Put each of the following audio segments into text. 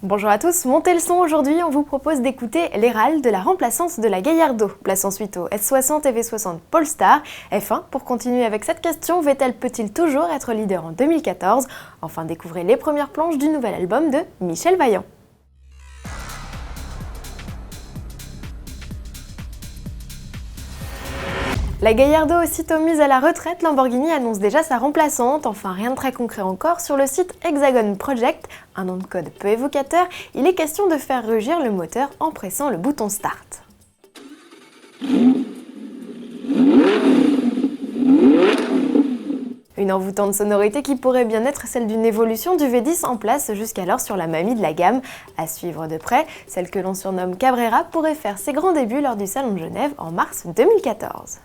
Bonjour à tous, montez le son. Aujourd'hui, on vous propose d'écouter les râles de la remplaçante de la Gallardo. Place ensuite au S60 et V60 Polestar. F1, pour continuer avec cette question, Vettel peut-il toujours être leader en 2014? Enfin, découvrez les premières planches du nouvel album de Michel Vaillant. La Gallardo, aussitôt mise à la retraite, Lamborghini annonce déjà sa remplaçante. Enfin, rien de très concret encore. Sur le site Hexagon Project, un nom de code peu évocateur, il est question de faire rugir le moteur en pressant le bouton Start. Une envoûtante sonorité qui pourrait bien être celle d'une évolution du V10 en place jusqu'alors sur la mamie de la gamme. À suivre de près, celle que l'on surnomme Cabrera pourrait faire ses grands débuts lors du Salon de Genève en mars 2014.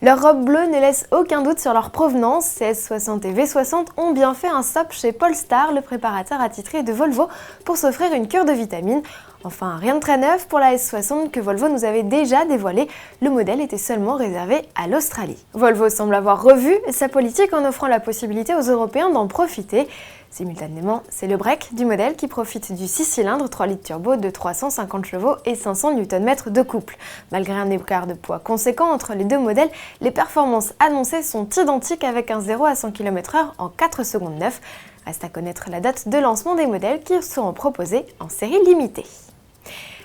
Leur robe bleue ne laisse aucun doute sur leur provenance. Ces S60 et V60 ont bien fait un stop chez Polestar, le préparateur attitré de Volvo, pour s'offrir une cure de vitamines. Enfin, rien de très neuf pour la S60 que Volvo nous avait déjà dévoilé. Le modèle était seulement réservé à l'Australie. Volvo semble avoir revu sa politique en offrant la possibilité aux Européens d'en profiter. Simultanément, c'est le break du modèle qui profite du 6 cylindres 3 litres turbo de 350 chevaux et 500 Nm de couple. Malgré un écart de poids conséquent entre les deux modèles, les performances annoncées sont identiques avec un 0 à 100 km/h en 4 secondes 9. Reste à connaître la date de lancement des modèles qui seront proposés en série limitée.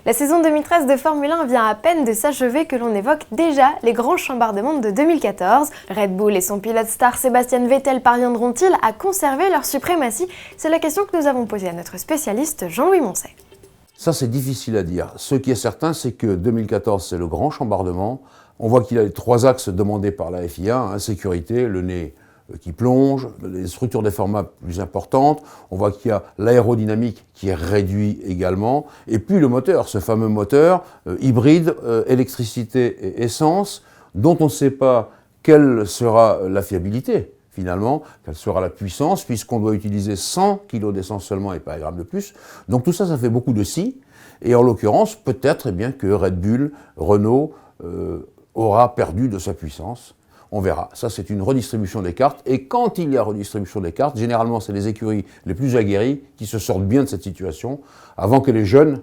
La saison 2013 de Formule 1 vient à peine de s'achever que l'on évoque déjà les grands chambardements de 2014. Red Bull et son pilote star Sébastien Vettel parviendront-ils à conserver leur suprématie? C'est la question que nous avons posée à notre spécialiste Jean-Louis Moncey. Ça, c'est difficile à dire. Ce qui est certain, c'est que 2014, c'est le grand chambardement. On voit qu'il y a les 3 axes demandés par la FIA, sécurité, le nez qui plonge, les structures des formats plus importantes, on voit qu'il y a l'aérodynamique qui est réduit également, et puis le moteur, ce fameux moteur hybride, électricité et essence, dont on ne sait pas quelle sera la fiabilité finalement, quelle sera la puissance, puisqu'on doit utiliser 100 kg d'essence seulement et pas un gramme de plus. Donc tout ça, ça fait beaucoup de si, et en l'occurrence, peut-être que Red Bull, Renault aura perdu de sa puissance. On verra. Ça, c'est une redistribution des cartes. Et quand il y a redistribution des cartes, généralement, c'est les écuries les plus aguerries qui se sortent bien de cette situation, avant que les jeunes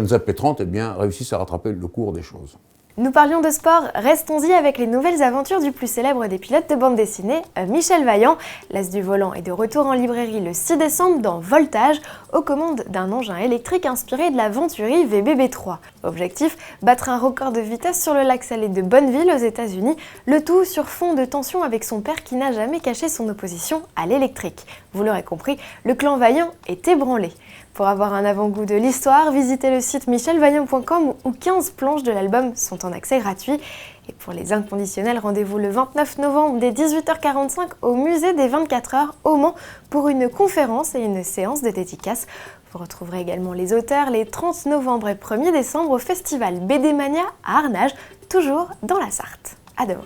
impétrants, réussissent à rattraper le cours des choses. Nous parlions de sport, restons-y avec les nouvelles aventures du plus célèbre des pilotes de bande dessinée, Michel Vaillant. L'as du volant est de retour en librairie le 6 décembre dans Voltage, aux commandes d'un engin électrique inspiré de la Venturi VBB3. Objectif, battre un record de vitesse sur le lac salé de Bonneville aux États-Unis, le tout sur fond de tension avec son père qui n'a jamais caché son opposition à l'électrique. Vous l'aurez compris, le clan Vaillant est ébranlé. Pour avoir un avant-goût de l'histoire, visitez le site michelvaillant.com où 15 planches de l'album sont en accès gratuit. Et pour les inconditionnels, rendez-vous le 29 novembre dès 18h45 au musée des 24 heures au Mans pour une conférence et une séance de dédicace. Vous retrouverez également les auteurs les 30 novembre et 1er décembre au festival BD Mania à Arnage, toujours dans la Sarthe. À demain.